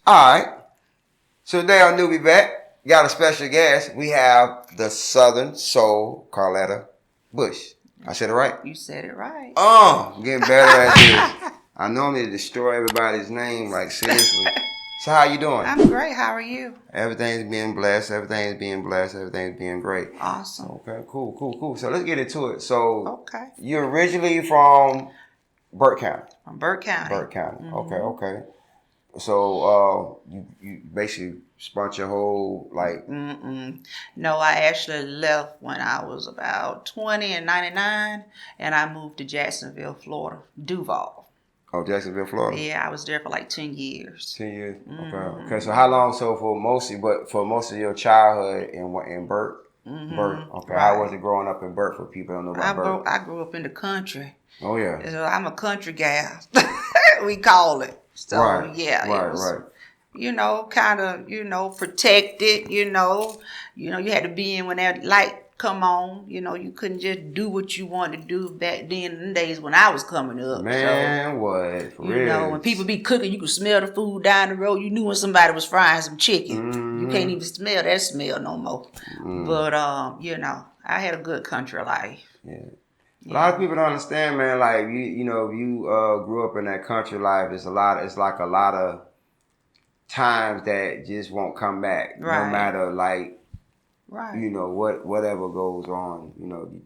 All right. So today on NewbieVeT, got a special guest. We have the Southern Soul Carletta Bush. I said it right? You said it right. Oh, I'm getting better at this. I normally destroy everybody's name, like seriously. So how you doing? I'm great. How are you? Everything's being blessed. Everything's being blessed. Everything's being great. Awesome. Okay, cool. So let's get into it. So Okay. you're originally from Burke County. From Burke County. Burke County. Mm-hmm. Okay. So you basically spent your whole like. No, I actually left when I was about 20 in 99, and I moved to Jacksonville, Florida, Duval. Oh, Jacksonville, Florida. Yeah, I was there for like 10 years. 10 years. Okay. So how long? So for most of your childhood in Burke. Burke. Okay. Right. How was it growing up in Burke for people who don't know about Burke? I grew up in the country. Oh yeah. So I'm a country gal. We call it. So right. Yeah, right, it was, right. Kind of, protected. You had to be in when that light come on. You couldn't just do what you wanted to do back then in the days when I was coming up. Man, so, what? For real? When people be cooking, you could smell the food down the road. You knew when somebody was frying some chicken. You can't even smell that smell no more. But, I had a good country life. Yeah. A lot of people don't understand, man. Like you grew up in that country life. It's like a lot of times that just won't come back, right. No matter like, right. Whatever goes on.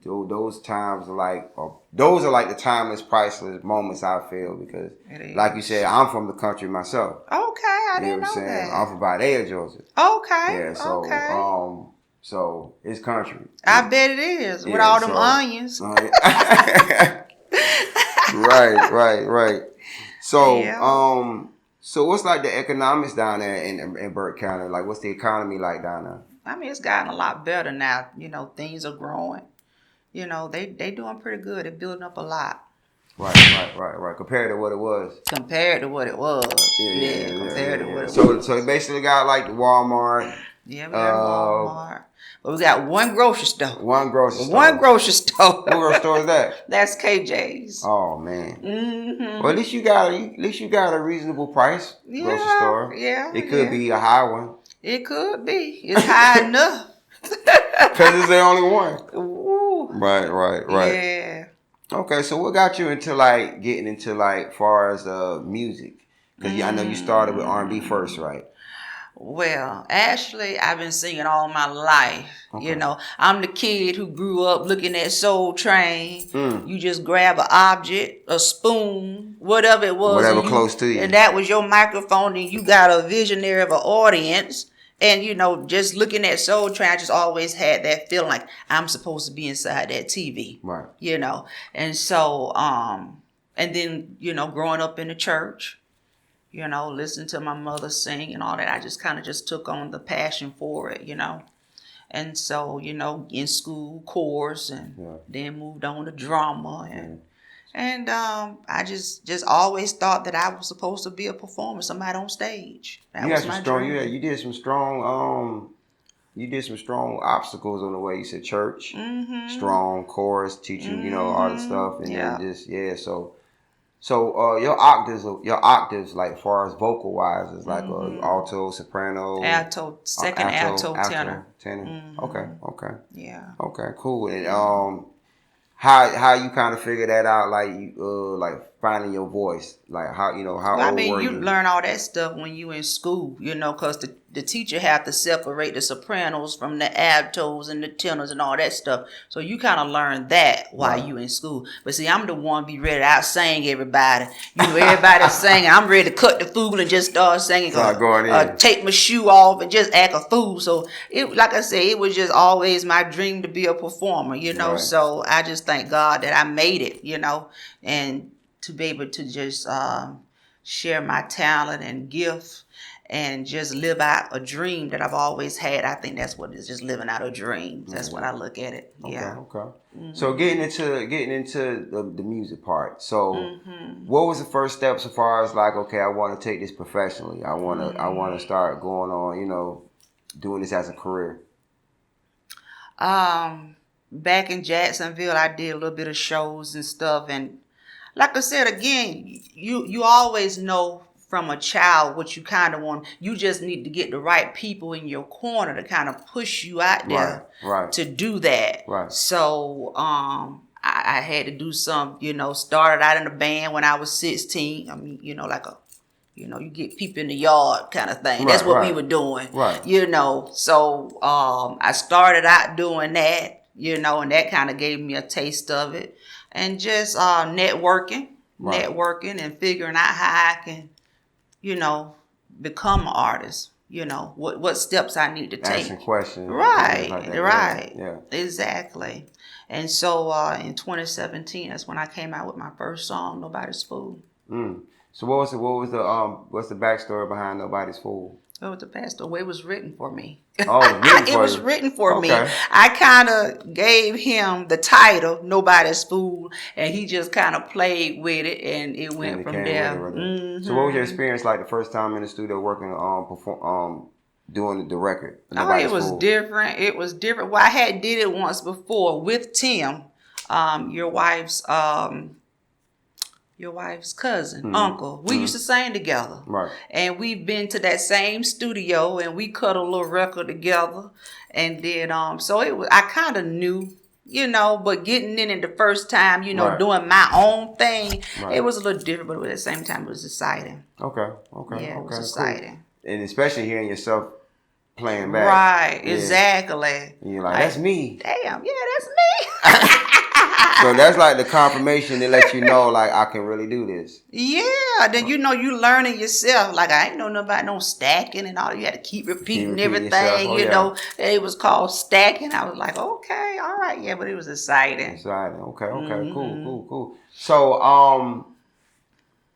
Those times those are like the timeless, priceless moments I feel because, like you said, I'm from the country myself. Okay, I didn't know that. I'm from Vallejo, Georgia. Okay. Yeah. So okay. So it's country. I bet it is with all them onions. Right. So so what's like the economics down there in Burke County? Like what's the economy like down there? I mean, it's gotten a lot better now. Things are growing. They doing pretty good. They're building up a lot. Right. Compared to what it was. Yeah, compared to what it was. So it basically got like the Walmart. Yeah, we got Walmart. But we got one grocery store. One grocery store. One grocery store. What grocery store is that? That's KJ's. Oh man. Well, at least you got a reasonable price grocery store. Yeah. It could be a high one. It could be. It's high enough. Because it's the only one. Ooh. Right. Yeah. Okay, so what got you into like getting into like far as music? Because I know you started with R&B first, right? Well, actually, I've been singing all my life. Okay. I'm the kid who grew up looking at Soul Train. You just grab an object, a spoon, whatever it was. Whatever close to you. And that was your microphone, and you got a visionary of an audience. And, just looking at Soul Train, I just always had that feeling like I'm supposed to be inside that TV. Right. And so, and then, growing up in the church. Listening to my mother sing and all that. I just kind of just took on the passion for it, And so, in school, chorus, and then moved on to drama. And I just always thought that I was supposed to be a performer, somebody on stage. That was my dream. You did some strong obstacles on the way. You said church, strong chorus, teaching, all the stuff. And then just, So your octaves like far as vocal wise is like alto, soprano, alto, tenor. Okay. Yeah. Okay, cool. And how you kind of figure that out? Like you like finding your voice. Like how Well, old were you? You learn all that stuff when you in school, because the teacher have to separate the sopranos from the altos and the tenors and all that stuff. So you kind of learn that while you in school. But see, I'm the one be ready to out sing everybody. Everybody's singing. I'm ready to cut the fool and just start singing. Take my shoe off and just act a fool. So like I say, it was just always my dream to be a performer. Right. So I just thank God that I made it. And to be able to just share my talent and gift and just live out a dream that I've always had. I think that's what it is, just living out a dream. That's what I look at it. Yeah. Okay. So getting into the music part. So what was the first step so far as like, okay, I want to take this professionally. I want to start going on, doing this as a career. Back in Jacksonville, I did a little bit of shows and stuff, and like I said again, you always know from a child, what you kind of want, you just need to get the right people in your corner to kind of push you out there to do that. Right. So I had to do some, started out in a band when I was 16. I mean, like you get people in the yard kind of thing. That's what we were doing. Right. So I started out doing that, and that kind of gave me a taste of it. And just networking and figuring out how I can, become an artist. What steps I need to take. Asking questions. Right. Like Right. Yeah. Exactly. And so in 2017, that's when I came out with my first song, Nobody's Fool. So what's the backstory behind Nobody's Fool? Oh, the pastor way was written for me. Oh, it was written for me. I kind of gave him the title, Nobody's Fool, and he just kind of played with it, and it went from there. So what was your experience like the first time in the studio working doing the record? It was different. It was different. Well, I had did it once before with Tim, your wife's cousin, uncle. We used to sing together. Right. And we've been to that same studio and we cut a little record together. And then, so I kind of knew, but getting in it the first time, doing my own thing, it was a little different, but at the same time, it was exciting. Okay. Yeah, it was exciting. Cool. And especially hearing yourself playing back. Right, exactly. And you're like, that's me. Damn, yeah, that's me. So that's like the confirmation to let you know, like, I can really do this. Yeah, then you learning yourself. Like, I ain't know nothing about no stacking and all. You had to keep repeating everything, It was called stacking. I was like, okay, all right, yeah, but it was exciting. Okay, cool. So,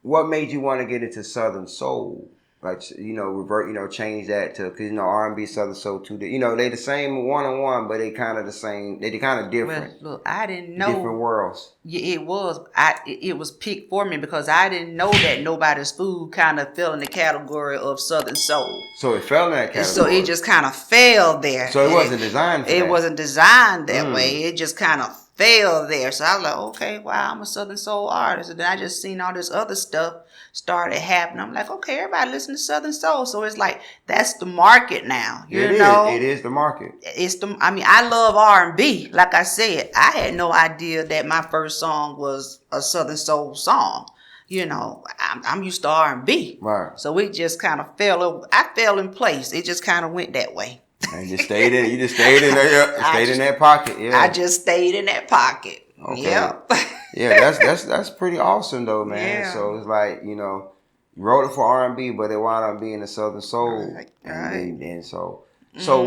what made you want to get into Southern Soul? Like, change that to, because, R&B, Southern Soul, too. They the same one-on-one, but they kind of the same. They kind of different. Well, look, I didn't know. Different worlds. Yeah, it was. It was picked for me because I didn't know that Nobody's Food kind of fell in the category of Southern Soul. So it fell in that category. So it just kind of fell there. So it wasn't designed for that. It wasn't designed that way. It just kind of fell there. So I was like, okay, wow, I'm a Southern Soul artist. And then I just seen all this other stuff started happening. I'm like, okay, everybody listen to Southern Soul. So it's like, that's the market now. It is the market. I love R&B. Like I said, I had no idea that my first song was a Southern Soul song. I'm used to R&B. Right. So it just kind of I fell in place. It just kind of went that way. And you stayed in in that pocket. Yeah. I just stayed in that pocket. Okay. Yep. Yeah, that's pretty awesome though, man. Yeah. So it's like, you wrote it for R&B, but it wound up being a Southern Soul. Right. And so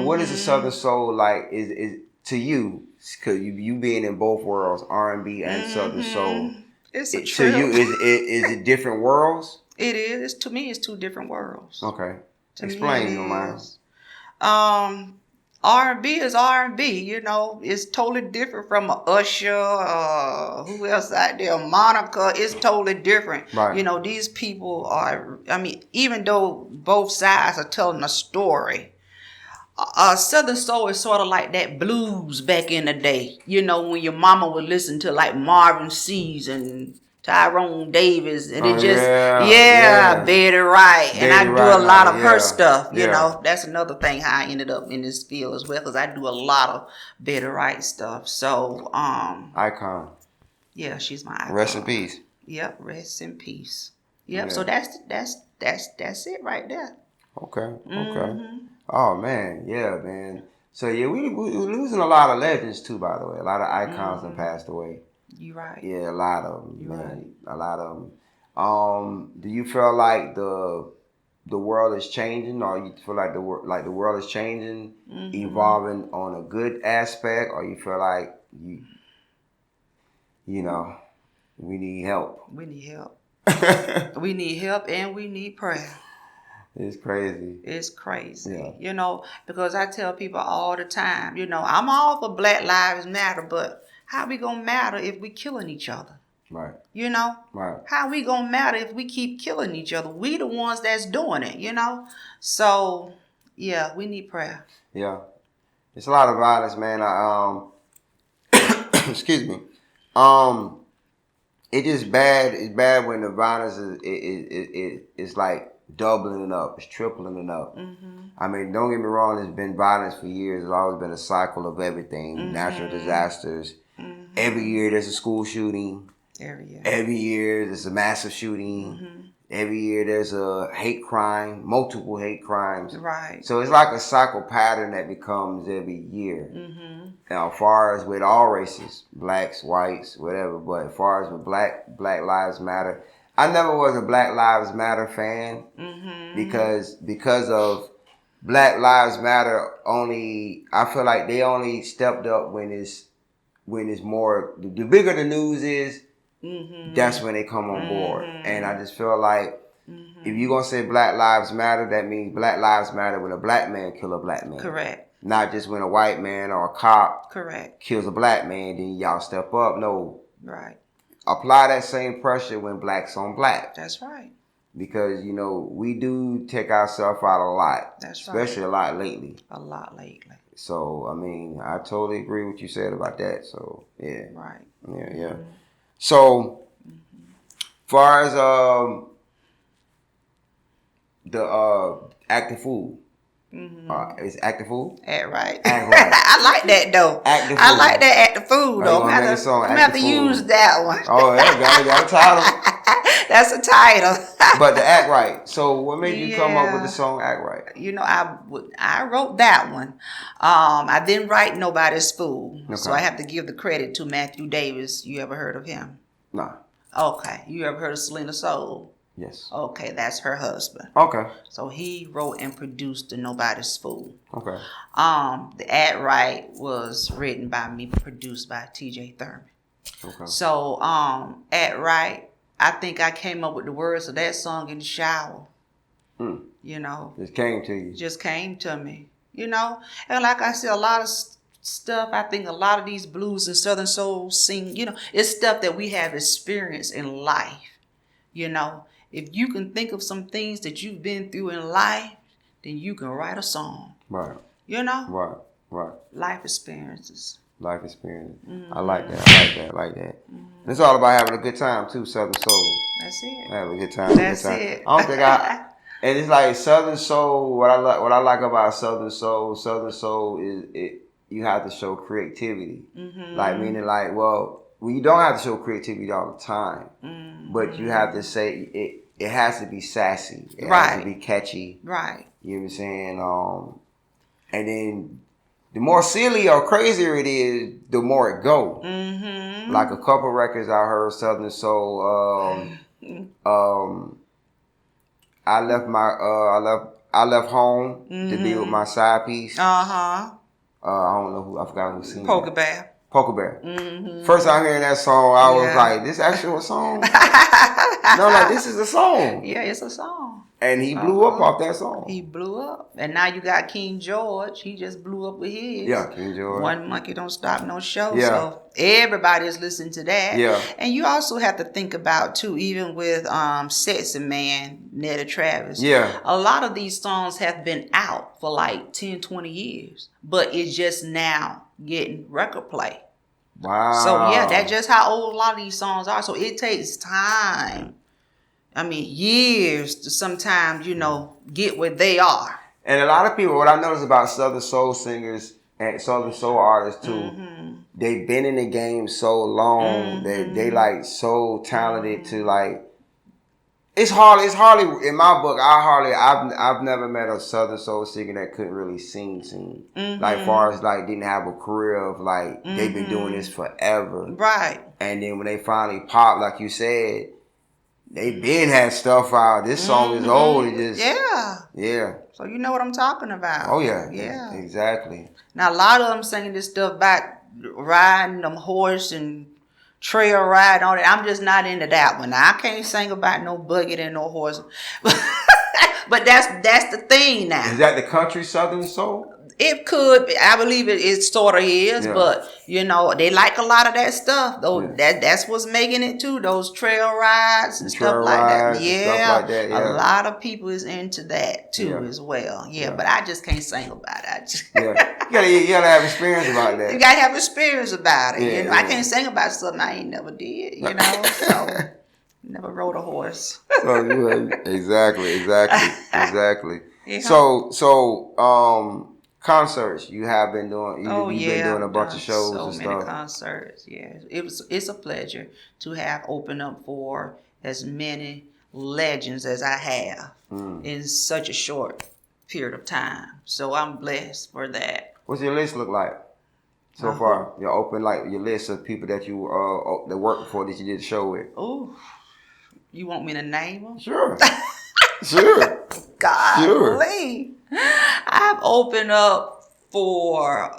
what is a Southern Soul like? Is to you? Because you being in both worlds, R&B and Southern Soul. It's a trip. To you, is it different worlds? It is. To me, it's two different worlds. Okay. Explain, your mind. R&B is R&B, it's totally different from a Usher, who else out there, Monica, it's totally different. Right. These people are, even though both sides are telling a story, Southern Soul is sort of like that blues back in the day, when your mama would listen to like Marvin Sease and Tyrone Davis, and it just, Betty Wright, and I do a lot of her stuff, that's another thing how I ended up in this field as well, because I do a lot of Betty Wright stuff, so, icon. Yeah, she's my icon. Rest in peace. Yep, rest in peace. Yep, so that's it right there. Okay. Oh, man, yeah, man. So, yeah, we're losing a lot of legends, too, by the way, a lot of icons have passed away. You right. Yeah, a lot of them, You man. right. A lot of them. Do you feel like the world is changing, or you feel like the world is changing, evolving on a good aspect, or you feel like we need help? We need help. We need help, and we need prayer. It's crazy. It's crazy. Yeah. Because I tell people all the time, I'm all for Black Lives Matter, but how we gonna matter if we killing each other? Right. Right. How we gonna matter if we keep killing each other? We the ones that's doing it, So, yeah, we need prayer. Yeah. It's a lot of violence, man. Excuse me. It just bad. It's bad when the violence is like doubling it up. It's tripling it up. I mean, don't get me wrong. There's been violence for years. There's always been a cycle of everything. Natural disasters. Every year there's a school shooting. Every year there's a massive shooting. Every year there's a hate crime, multiple hate crimes. Right. So it's like a cycle pattern that becomes every year. Now, as far as with all races, blacks, whites, whatever, but as far as with Black Lives Matter, I never was a Black Lives Matter fan because of Black Lives Matter I feel like they only stepped up when it's more, the bigger the news is, that's when they come on board. And I just feel like if you're going to say Black Lives Matter, that means Black Lives Matter when a black man kill a black man. Correct. Not just when a white man or a cop Correct. kills a black man, then y'all step up. No. Right. Apply that same pressure when blacks on black. That's right. Because, we do take ourselves out a lot. That's especially a lot lately. A lot lately. So, I mean, I totally agree with what you said about that. So, yeah. Right. Yeah. So, far as the active food, is active food? Act right. Act right. I like that though. Active I food. like that active food though. I'm gonna have to use that one. Oh, yeah, got a title. That's a title. But the Act Right. So, what made you come up with the song Act Right? I wrote that one. I didn't write Nobody's Fool. Okay. So I have to give the credit to Matthew Davis. You ever heard of him? Nah. Okay. You ever heard of Selena Soul? Yes. Okay, that's her husband. Okay. So he wrote and produced the Nobody's Fool. Okay. The Act Right was written by me, produced by TJ Thurman. Okay. So, Act Right, I think I came up with the words of that song in the shower. Just came to you. Just came to me, And like I said, a lot of stuff, I think a lot of these blues and Southern soul sing, it's stuff that we have experienced in life. If you can think of some things that you've been through in life, then you can write a song. Right. Right. Life experiences. Life experience. I like that. And it's all about having a good time too, Southern soul. That's it. Have a good time. That's it. I don't think and it's like Southern soul. What I like about Southern soul is you have to show creativity. Like meaning like, well, you don't have to show creativity all the time, but you have to say it. It has to be sassy. It has to be catchy. Right. You know what I'm saying? And then the more silly or crazier it is, the more it go. Like a couple records I heard Southern soul. I left home to be with my side piece. I don't know I forgot who sing Poker it. Bear. Poker Bear. First time hearing that song, I was like, "This actually a song?" No, like this is a song. Yeah, it's a song. And he blew up off that song. He blew up. And now you got King George. He just blew up with his. Yeah, King George. One Monkey Don't Stop No Show. Yeah. So everybody is listening to that. Yeah. And you also have to think about, too, even with Sexy Man, Netta Travis. Yeah. A lot of these songs have been out for like 10, 20 years. But it's just now getting record play. Wow. So, yeah, that's just how old a lot of these songs are. So it takes time. I mean, years to sometimes, get where they are. And a lot of people, what I notice about Southern soul singers and Southern soul artists too, they've been in the game so long that they like so talented to like. It's hardly in my book. I've never met a Southern soul singer that couldn't really sing. Like far as like didn't have a career of like they've been doing this forever. Right. And then when they finally pop, like you said. They been had stuff out. This song is old. It just yeah. So you know what I'm talking about. Oh yeah, yeah, exactly. Now a lot of them singing this stuff about riding them horse and trail ride on it. I'm just not into that one. Now, I can't sing about no buggy and no horse, but that's the thing now. Is that the country Southern soul? It could be. I believe it sort of is, but you know, they like a lot of that stuff though. That's what's making it too. Those trail rides and stuff like that. Yeah, a lot of people is into that too as well. Yeah, but I just can't sing about it. You gotta have experience about that. You gotta have experience about it. You know, I can't sing about something I ain't never did. You know, so never rode a horse. Exactly. Yeah. So concerts you have been doing. You've been doing a bunch of shows and stuff. So many concerts. Yeah, it's a pleasure to have opened up for as many legends as I have in such a short period of time. So I'm blessed for that. What's your list look like so far? You open like your list of people that you that work for that you did a show with. Oh, you want me to name them? Sure. Sure. God, sure. I've opened up for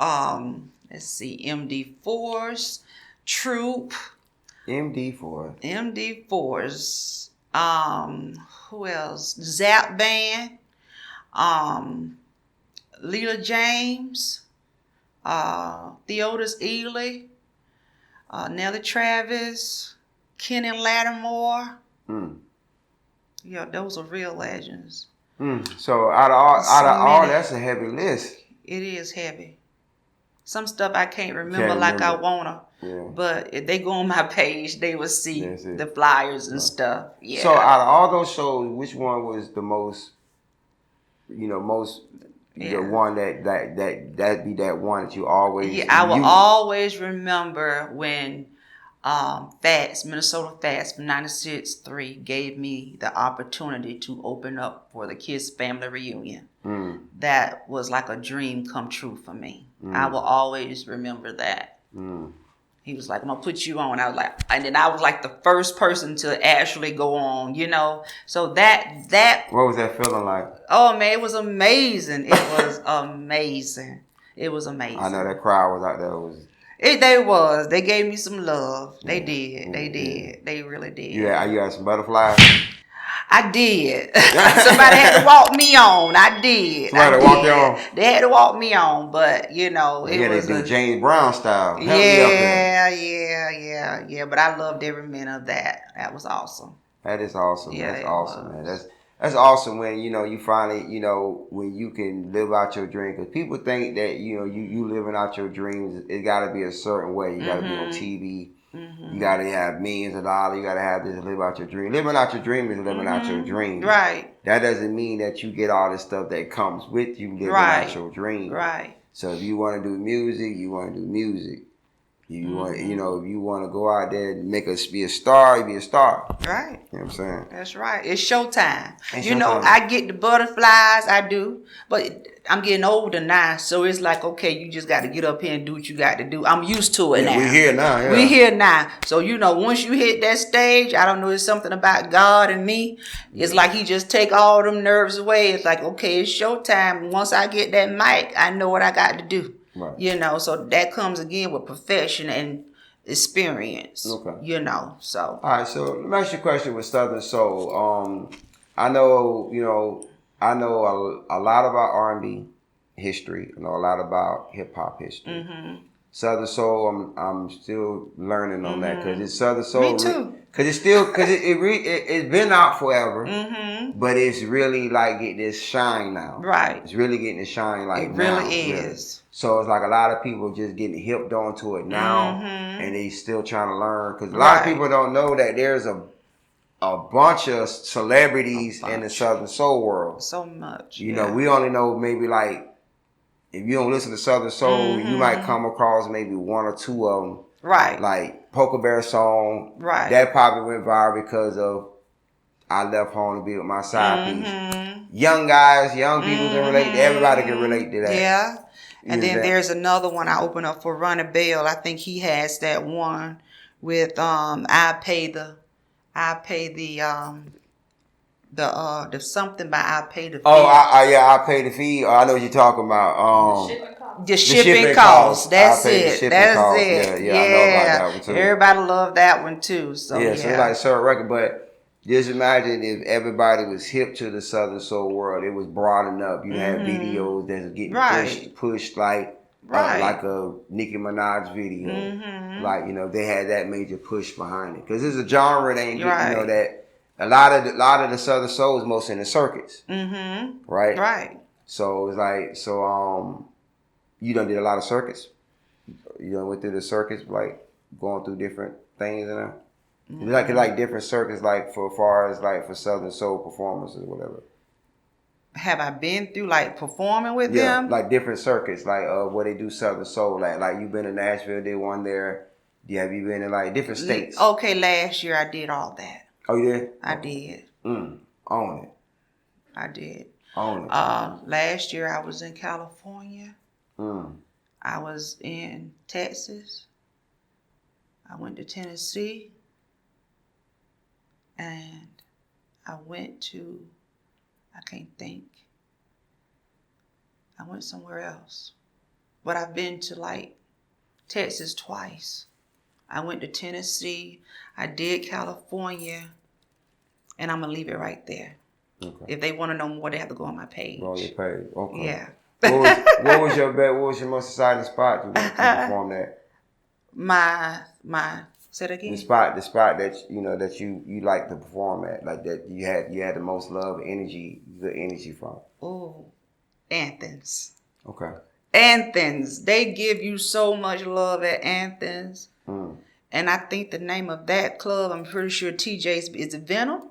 let's see, MD4's Troop. MD4's. Who else? Zap Band. Lila James. Theodis Ely. Nelly Travis. Kenny Lattimore. Yeah, those are real legends. So out of all, that's a heavy list. It is heavy. Some stuff I can't remember like I wanna. Yeah. But if they go on my page, they will see the flyers and stuff. Yeah. So out of all those shows, which one was the most? The one that'd be that one that you always. Yeah, I will always remember when. Minnesota Fats from 96.3 gave me the opportunity to open up for the Kids Family Reunion. That was like a dream come true for me. I will always remember that. He was like, I'm gonna put you on. I was like, and then I was like the first person to actually go on, you know. So that what was that feeling like? Oh man, it was amazing. It was amazing. It was amazing. I know that crowd was out there. They gave me some love. They did. They did. They really did. Yeah, you had some butterflies? I did. Somebody had to walk me on. I did. Somebody walk you on? They had to walk me on, but you know, it was they do James Brown style. Yeah. But I loved every minute of that. That was awesome. That is awesome. Yeah, that's awesome, man. That's awesome when, you finally, when you can live out your dream. Because people think that, you living out your dreams, it got to be a certain way. You got to be on TV. You got to have millions of dollars. You got to have this to live out your dream. Living out your dream is living out your dream. Right. That doesn't mean that you get all the stuff that comes with you living out your dream. Right. So if you want to do music, you want to do music. You want, if you want to go out there and be a star, you be a star. Right. You know what I'm saying? That's right. It's showtime. I get the butterflies, I do, but I'm getting older now, so it's like, okay, you just got to get up here and do what you got to do. I'm used to it now. We're here now. Yeah. We're here now. So, once you hit that stage, I don't know, it's something about God and me. It's like he just take all them nerves away. It's like, okay, it's showtime. Once I get that mic, I know what I got to do. Right. So that comes again with profession and experience. Okay. So. All right, so let me ask you a question with Southern Soul. I know a lot about R&B history. I know a lot about hip hop history. Mm-hmm. Southern Soul, I'm still learning on that because it's Southern Soul. Me too. Because it's been out forever, but it's really like getting this shine now. Right. It's really getting this shine like it really now. Is. So it's like a lot of people just getting hipped onto it now, and they still trying to learn. Because a lot of people don't know that there's a bunch of celebrities in the Southern Soul world. So much. We only know maybe like, if you don't listen to Southern Soul, you might come across maybe one or two of them. Right. Like Poker Bear song. Right. That probably went viral because of I left home to be with my side piece. Young guys, young people can relate. Everybody can relate to that. Yeah. And then there's another one I open up for Ronnie Bell. I think he has that one with I pay the something by I pay the fee. I pay the fee. I know what you're talking about. The shipping costs. That's it. That's it. Yeah, I know about that one too. Everybody loved that one too. So so it's like a certain record, but Just imagine if everybody was hip to the Southern Soul world. It was broadened up. You had videos that's getting pushed like a Nicki Minaj video. Like, you know, they had that major push behind it. Because it's a genre that ain't you know, that a lot of the Southern Soul is mostly in the circuits. Right? Right. So it's like, you done did a lot of circuits. You done went through the circuits, like going through different things in there. Like different circuits, like for far as like for Southern Soul performances or whatever. Have I been through like performing with them? Yeah, like different circuits, like where they do Southern Soul. Like you've been in Nashville, did one there. Have you been in like different states? Okay, last year I did all that. Oh, you did? I did. Own it. I did. Own it. Last year I was in California. I was in Texas. I went to Tennessee. And I went to, I can't think. I went somewhere else. But I've been to like Texas twice. I went to Tennessee. I did California. And I'm going to leave it right there. Okay. If they want to know more, they have to go on my page. On your page. Okay. Yeah. What was your most exciting spot you went to perform at? My say it again. The spot that you know that you like to perform at, like that you had the most love, energy, good energy from. Oh, Athens. Okay. Athens. They give you so much love at Athens. And I think the name of that club, I'm pretty sure TJ's, is it Venom?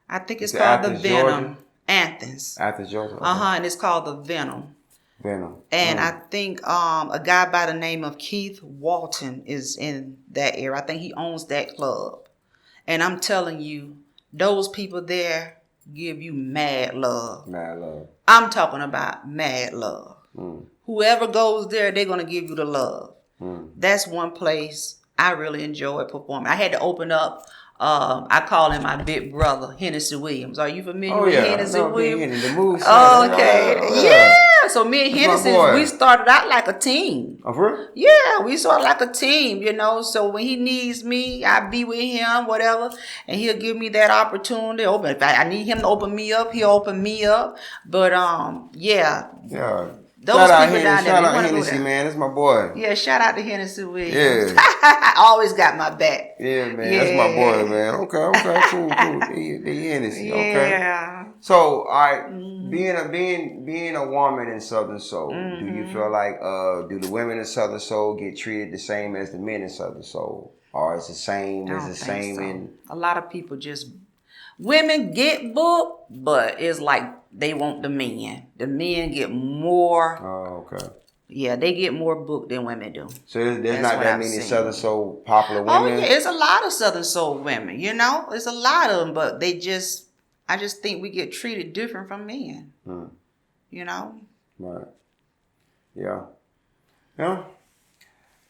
I think it's called Athens, the Venom. Georgia? Athens. Athens, Georgia. Okay. And it's called the Venom. Venom. And I think a guy by the name of Keith Walton is in that area. I think he owns that club. And I'm telling you, those people there give you mad love. Mad love. I'm talking about mad love. Whoever goes there, they're going to give you the love. That's one place I really enjoy performing. I had to open up. I call him my big brother, Hennessy Williams. Are you familiar with Hennessy Williams? The moves. Okay. Yeah. So me and Hennessy, we started out like a team. Oh, for real? Yeah, we started like a team, you know. So when he needs me, I be with him, whatever, and he'll give me that opportunity to open. If I need him to open me up, he'll open me up. But yeah. Yeah. Those people down there, shout out Hennessy, man. That's my boy. Yeah, shout out to Hennessy Williams. Yeah. Always got my back. Yeah, man. Yeah. That's my boy, man. Okay, cool. The Hennessy, okay. Yeah. So, all right, being a woman in Southern Soul, do you feel like do the women in Southern Soul get treated the same as the men in Southern Soul, or is the same? In a lot of people just women get booked, but it's like they want the men. The men get more. Oh, okay. Yeah, they get more booked than women do. So there's not that many Southern Soul popular women? Oh, yeah, it's a lot of Southern Soul women, you know? It's a lot of them, but I just think we get treated different from men. You know? Right. Yeah. Yeah.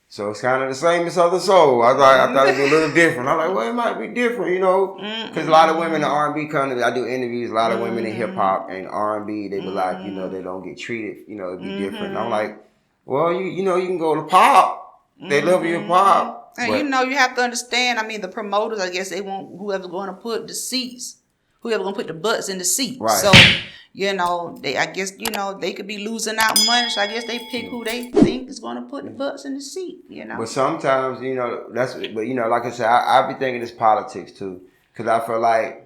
So it's kind of the same as Southern Soul. I thought it'd be a little different. I'm like, well, it might be different, you know, because a lot of women in R&B country, I do interviews. A lot of women in hip hop and R&B, they be like, you know, they don't get treated, you know, it'd be different. And I'm like, well, you know, you can go to pop. They love you in pop. And you know, you have to understand. I mean, the promoters, I guess they want whoever's going to put the seats, whoever's going to put the butts in the seat. Right. So, you know, I guess, you know, they could be losing out money. So I guess they pick who they think is going to put the butts in the seat, you know. But sometimes, you know, but, you know, like I said, I be thinking it's politics too. Because I feel like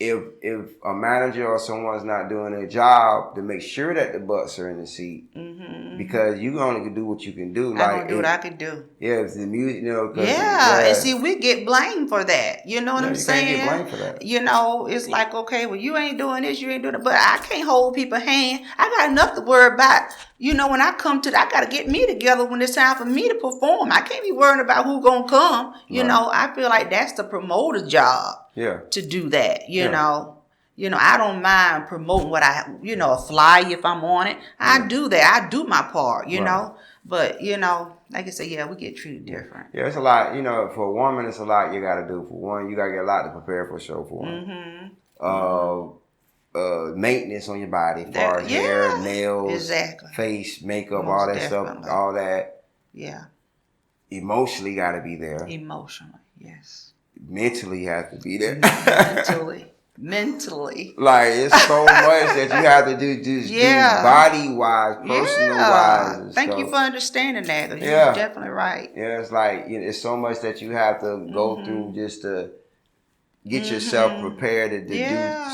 if a manager or someone's not doing their job to make sure that the butts are in the seat, because you only can do what you can do. I can do what I can do. Yeah, it's the music, you know. Yeah, and see, we get blamed for that. You know what I'm saying? You can't get blamed for that. You know, it's like, okay, well, you ain't doing this, you ain't doing that. But I can't hold people's hand. I got enough to worry about. You know, when I come to I got to get me together when it's time for me to perform. I can't be worrying about who going to come. You know, I feel like that's the promoter's job. Yeah. To do that, you know. You know, I don't mind promoting what a flyer if I'm on it. I do that. I do my part, you know. But, you know, like I said, we get treated different. Yeah, it's a lot. You know, for a woman, it's a lot you got to do. For one, you got to get a lot to prepare for a show for one. Maintenance on your body, as far as hair, nails, face, makeup, all that stuff, all that. Yeah. Emotionally got to be there. Emotionally, yes. mentally have to be there. Mentally. Like, it's so much that you have to do body-wise, personal-wise. Thank you for understanding that. You're definitely right. Yeah, it's like, it's so much that you have to go through just to get yourself prepared to do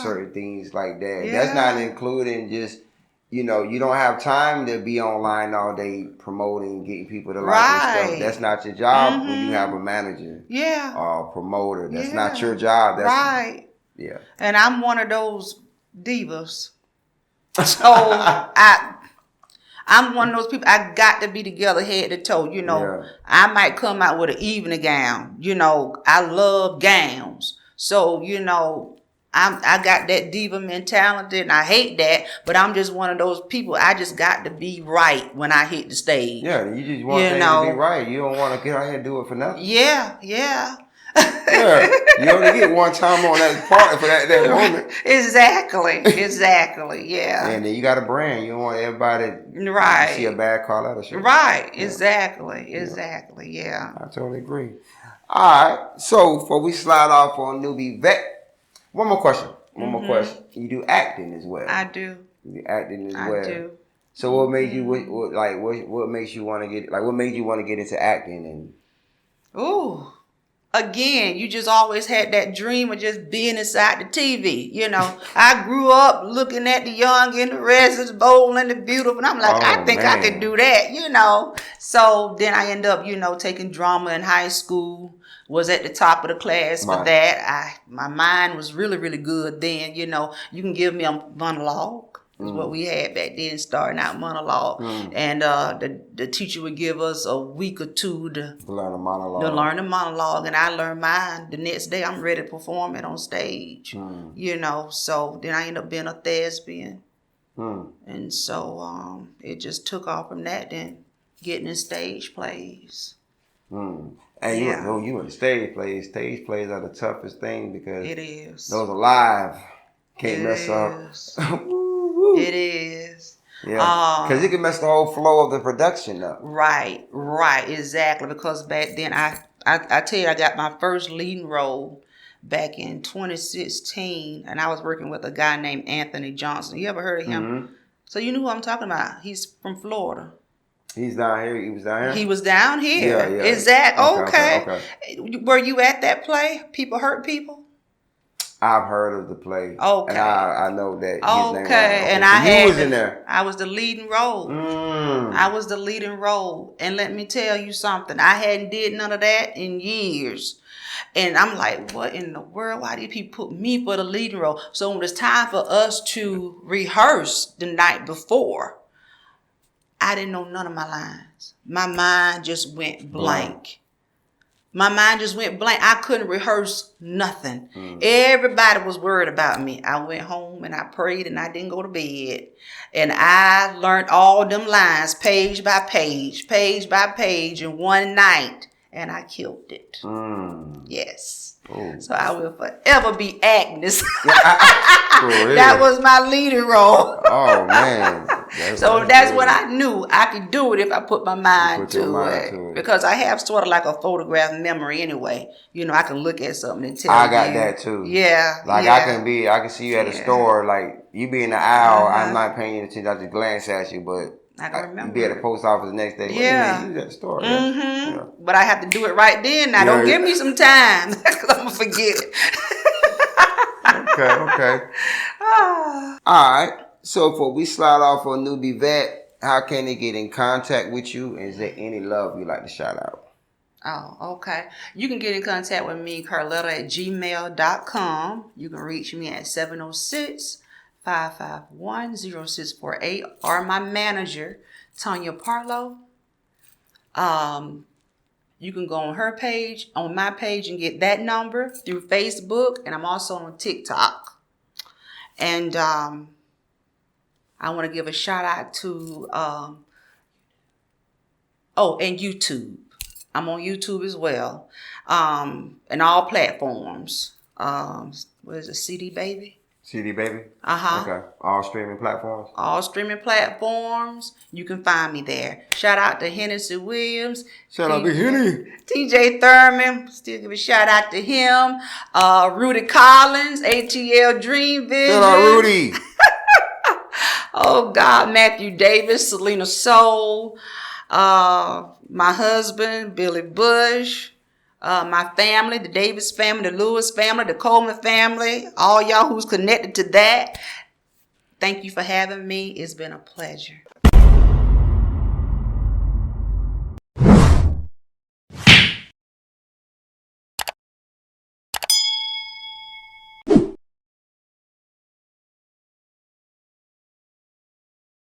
certain things like that. Yeah. That's not including just, you don't have time to be online all day promoting, getting people to like your stuff. That's not your job when you have a manager or a promoter. That's not your job. That's yeah. And I'm one of those divas. So I'm one of those people. I got to be together head to toe. I might come out with an evening gown. I love gowns. So, I got that diva mentality, and I hate that, but I'm just one of those people. I just got to be right when I hit the stage. Yeah, you just want things to be right. You don't want to get out here and do it for nothing. Yeah. Yeah, you only get one time on that part for that moment. Exactly, yeah. And then you got a brand. You don't want everybody to see a bad Carletta show. Right, exactly, yeah. I totally agree. All right, so before we slide off on NewbieVeT, one more question. You do acting as well. I do. You do acting as well. I do. So what made you what makes you want to get what made you want to get into acting and? Ooh. Again, you just always had that dream of just being inside the TV. I grew up looking at the young and the restless, bold and the beautiful, and I'm like, I think I could do that, So then I end up, taking drama in high school. Was at the top of the class for that. My mind was really, really good then. You can give me a monologue. Is what we had back then, starting out monologue. And the teacher would give us a week or two to learn a monologue. And I learned mine. The next day, I'm ready to perform it on stage. So then I ended up being a thespian. And so it just took off from that, then getting in stage plays. And you in stage plays. Stage plays are the toughest thing because it is. Those are live. Can't mess up. It is. Yeah, because it can mess the whole flow of the production up. Right, exactly. Because back then, I tell you, I got my first leading role back in 2016, and I was working with a guy named Anthony Johnson. You ever heard of him? So you know who I'm talking about. He's from Florida. He's down here. He was down here? He was down here. Yeah. Exactly. Okay. Were you at that play? People Hurt People? I've heard of the play. Okay. And I know that his name was. And so you was in there. I was the leading role. I was the leading role. And let me tell you something. I hadn't did none of that in years. And I'm like, what in the world? Why did people put me for the leading role? So when it's time for us to rehearse the night before, I didn't know none of my lines. My mind just went blank. I couldn't rehearse nothing. Everybody was worried about me. I went home and I prayed and I didn't go to bed. And I learned all them lines page by page in one night. And I killed it. Yes. Ooh. So I will forever be Agnes. That was my leading role. Oh, man. That's what I knew. I could do it if I put my mind to it. Because I have sort of like a photograph memory anyway. I can look at something and tell you. I got that too. Yeah. Like I can see you at a store, like you be in the aisle, I'm not paying attention, I just glance at you, but I can remember. You be at the post office the next day. Yeah. You was at the store. But I have to do it right then. Now, don't give me some time because I'm going to forget it. Okay. All right. So before we slide off on NewbieVeT, how can they get in contact with you? And is there any love you'd like to shout out? Oh, okay. You can get in contact with me, Carletta, at gmail.com. You can reach me at 706-551-0648 or my manager, Tanya Parlow. You can go on her page, on my page, and get that number through Facebook, and I'm also on TikTok. And I want to give a shout out to and YouTube. I'm on YouTube as well, and all platforms. What is it, CD Baby? CD Baby? Uh-huh. Okay. All streaming platforms? All streaming platforms. You can find me there. Shout out to Hennessy Williams. Shout out to Henny. TJ Thurman. Still give a shout out to him. Rudy Collins. ATL Dream Vision. Shout out Rudy. Oh God, Matthew Davis, Selena Soul, my husband, Billy Bush, my family, the Davis family, the Lewis family, the Coleman family, all y'all who's connected to that. Thank you for having me. It's been a pleasure.